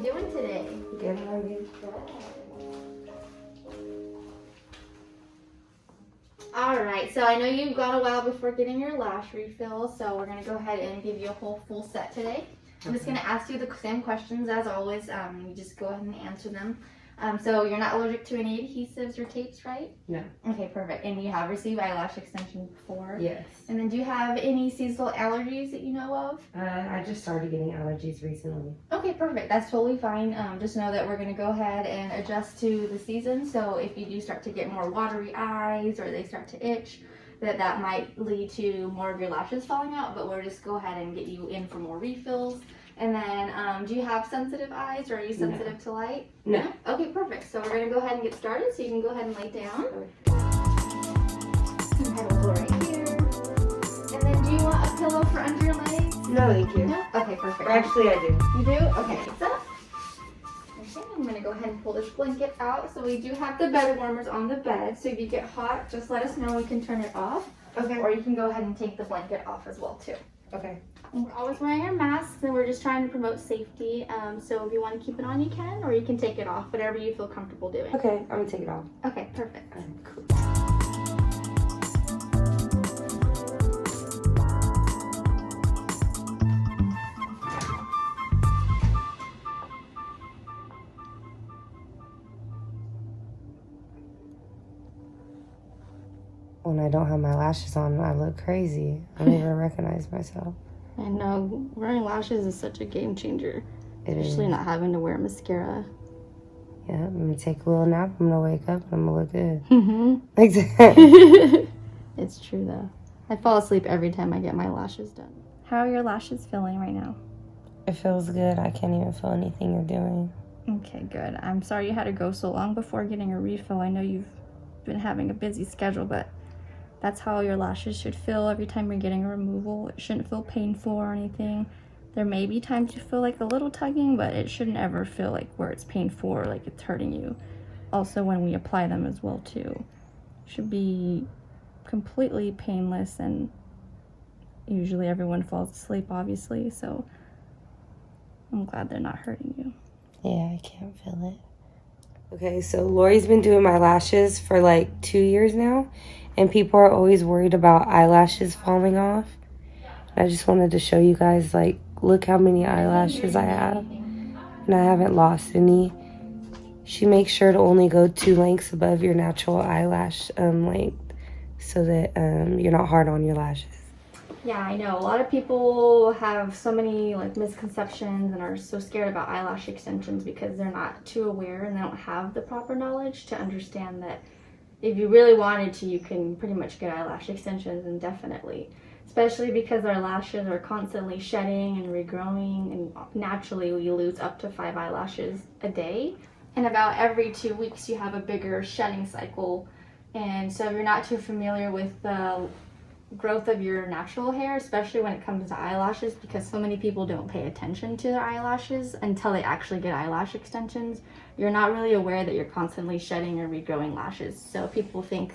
you doing today? Good, how are you? Alright, so I know you've gone a while before getting your lash refill, so we're going to go ahead and give you a whole full set today. I'm just going to ask you the same questions as always. You just go ahead and answer them. So you're not allergic to any adhesives or tapes, right? No. Okay, perfect. And you have received eyelash extensions before? Yes. And then do you have any seasonal allergies that you know of? I just started getting allergies recently. Okay, perfect. That's totally fine. Just know that we're going to go ahead and adjust to the season. So if you do start to get more watery eyes or they start to itch, that might lead to more of your lashes falling out. But we'll just go ahead and get you in for more refills. And then, do you have sensitive eyes, or are you sensitive to light? No. Okay, perfect. So we're going to go ahead and get started. So you can go ahead and lay down. And head over right here. And then do you want a pillow for under your legs? No, thank you. No? Okay, perfect. Actually, I do. You do? Okay, so okay, I'm going to go ahead and pull this blanket out. So we do have the bed warmers on the bed. So if you get hot, just let us know. We can turn it off. Okay. Or you can go ahead and take the blanket off as well, too. Okay. And we're always wearing our masks, and we're just trying to promote safety. So if you want to keep it on, you can, or you can take it off, whatever you feel comfortable doing. Okay, I'm gonna take it off. Okay, perfect. Cool. When I don't have my lashes on, I look crazy. I don't even recognize myself. I know, wearing lashes is such a game changer. Especially not having to wear mascara. Yeah, I'm gonna take a little nap. I'm gonna wake up and I'm gonna look good. Mm-hmm. Exactly. It's true though. I fall asleep every time I get my lashes done. How are your lashes feeling right now? It feels good. I can't even feel anything you're doing. Okay, good. I'm sorry you had to go so long before getting a refill. I know you've been having a busy schedule, but that's how your lashes should feel every time you're getting a removal. It shouldn't feel painful or anything. There may be times you feel like a little tugging, but it shouldn't ever feel like where it's painful or like it's hurting you. Also, when we apply them as well too. Should be completely painless, and usually everyone falls asleep, obviously, so I'm glad they're not hurting you. Yeah, I can't feel it. Okay, so Lori's been doing my lashes for like 2 years now, and people are always worried about eyelashes falling off. I just wanted to show you guys, like, look how many eyelashes I have, and I haven't lost any. She makes sure to only go 2 lengths above your natural eyelash length, so that you're not hard on your lashes. Yeah, I know. A lot of people have so many like misconceptions and are so scared about eyelash extensions because they're not too aware and they don't have the proper knowledge to understand that if you really wanted to, you can pretty much get eyelash extensions indefinitely. Especially because our lashes are constantly shedding and regrowing, and naturally we lose up to 5 eyelashes a day. And about every 2 weeks you have a bigger shedding cycle. And so if you're not too familiar with the growth of your natural hair, especially when it comes to eyelashes, because so many people don't pay attention to their eyelashes until they actually get eyelash extensions, you're not really aware that you're constantly shedding or regrowing lashes. So people think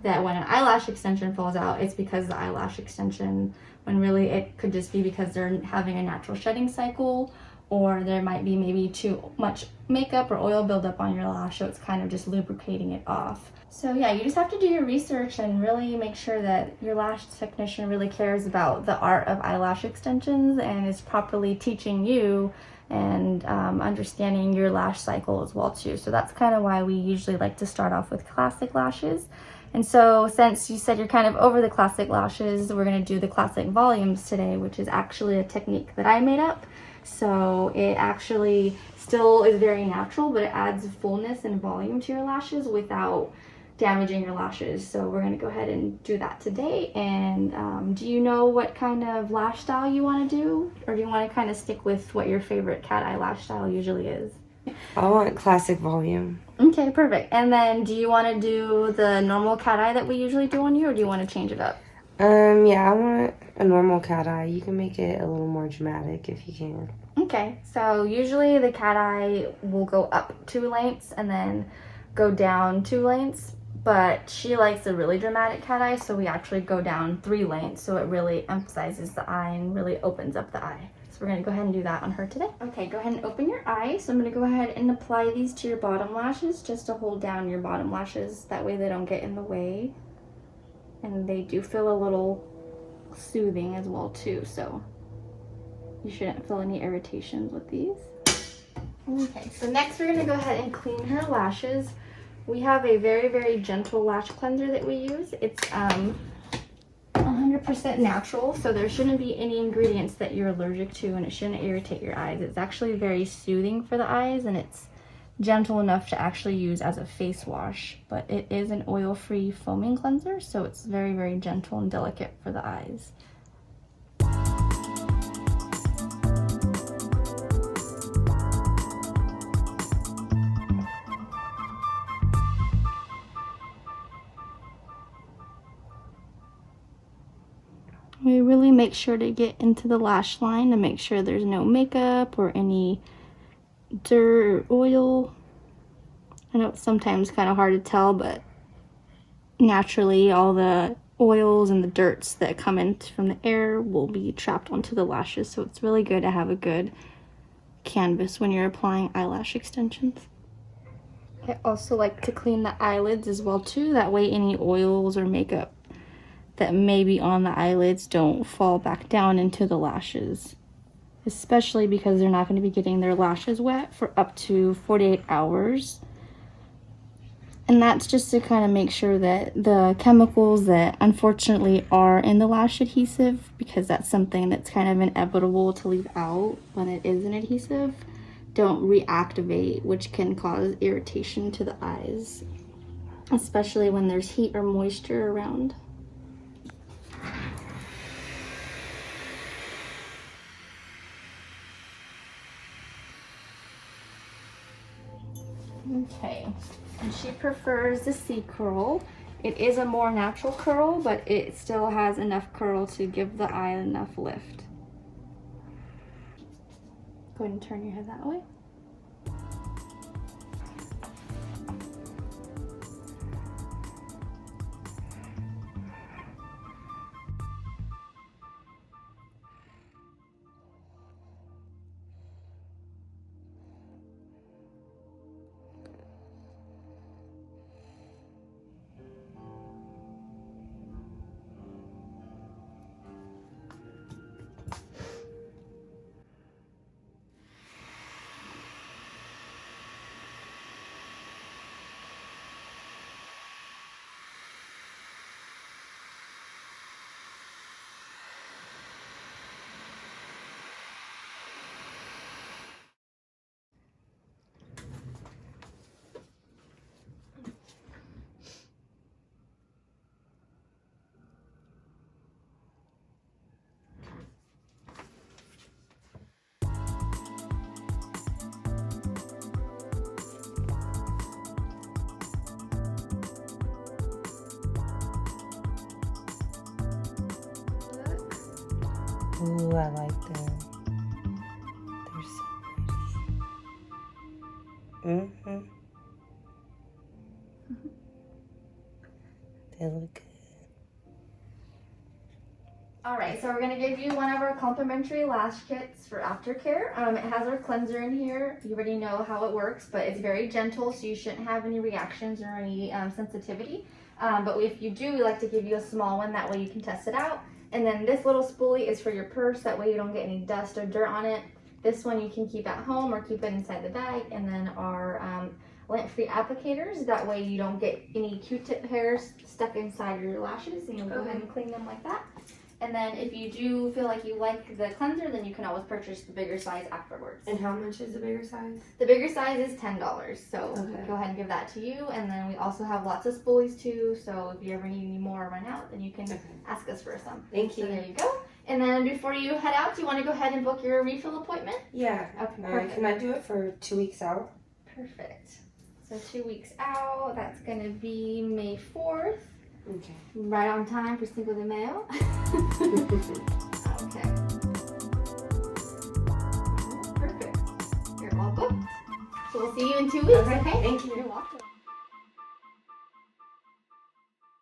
that when an eyelash extension falls out, it's because of the eyelash extension, when really it could just be because they're having a natural shedding cycle, or there might be maybe too much makeup or oil buildup on your lash, so it's kind of just lubricating it off. So yeah, you just have to do your research and really make sure that your lash technician really cares about the art of eyelash extensions and is properly teaching you and understanding your lash cycle as well too. So that's kind of why we usually like to start off with classic lashes. And so since you said you're kind of over the classic lashes, we're going to do the classic volumes today, which is actually a technique that I made up. So it actually still is very natural, but it adds fullness and volume to your lashes without damaging your lashes. So we're going to go ahead and do that today. And do you know what kind of lash style you want to do? Or do you want to kind of stick with what your favorite cat eye lash style usually is? I want classic volume. Okay, perfect. And then do you want to do the normal cat eye that we usually do on you, or do you want to change it up? Yeah, I want a normal cat eye. You can make it a little more dramatic if you can. Okay, so usually the cat eye will go up 2 lengths and then go down 2 lengths, but she likes a really dramatic cat eye, so we actually go down 3 lengths, so it really emphasizes the eye and really opens up the eye. So we're gonna go ahead and do that on her today. Okay, go ahead and open your eyes. So I'm gonna go ahead and apply these to your bottom lashes just to hold down your bottom lashes. That way they don't get in the way. And they do feel a little soothing as well too, so you shouldn't feel any irritations with these. Okay, so next we're gonna go ahead and clean her lashes. We have a very, very gentle lash cleanser that we use. It's 100% natural, so there shouldn't be any ingredients that you're allergic to, and it shouldn't irritate your eyes. It's actually very soothing for the eyes, and it's gentle enough to actually use as a face wash, but it is an oil-free foaming cleanser, so it's very, very gentle and delicate for the eyes. We really make sure to get into the lash line to make sure there's no makeup or any dirt or oil. I know it's sometimes kind of hard to tell, but naturally all the oils and the dirts that come in from the air will be trapped onto the lashes, so it's really good to have a good canvas when you're applying eyelash extensions. I also like to clean the eyelids as well too, that way any oils or makeup that may be on the eyelids don't fall back down into the lashes, especially because they're not going to be getting their lashes wet for up to 48 hours. And that's just to kind of make sure that the chemicals that unfortunately are in the lash adhesive, because that's something that's kind of inevitable to leave out when it is an adhesive, don't reactivate, which can cause irritation to the eyes, especially when there's heat or moisture around. Okay, and she prefers the C curl. It is a more natural curl, but it still has enough curl to give the eye enough lift. Go ahead and turn your head that way. Ooh, I like them. They're so pretty. They look good. Alright, so we're going to give you one of our complimentary lash kits for aftercare. It has our cleanser in here. You already know how it works, but it's very gentle, so you shouldn't have any reactions or any sensitivity. But if you do, we like to give you a small one, that way you can test it out. And then this little spoolie is for your purse, that way you don't get any dust or dirt on it. This one you can keep at home or keep it inside the bag. And then our lint-free applicators, that way you don't get any Q-tip hairs stuck inside your lashes, and you'll go ahead and clean them like that. And then if you do feel like you like the cleanser, then you can always purchase the bigger size afterwards. And how much is the bigger size? The bigger size is $10, so go ahead and give that to you. And then we also have lots of spoolies too, so if you ever need any more or run out, then you can ask us for some. Thank you. So there you go. And then before you head out, do you want to go ahead and book your refill appointment? Yeah. Okay, perfect. Can I do it for 2 weeks out? Perfect. So 2 weeks out, that's going to be May 4th. Okay. Right on time for Cinco de Mayo. Okay. Perfect. You're all booked. So we'll see you in 2 weeks, okay? Thank you. You're welcome.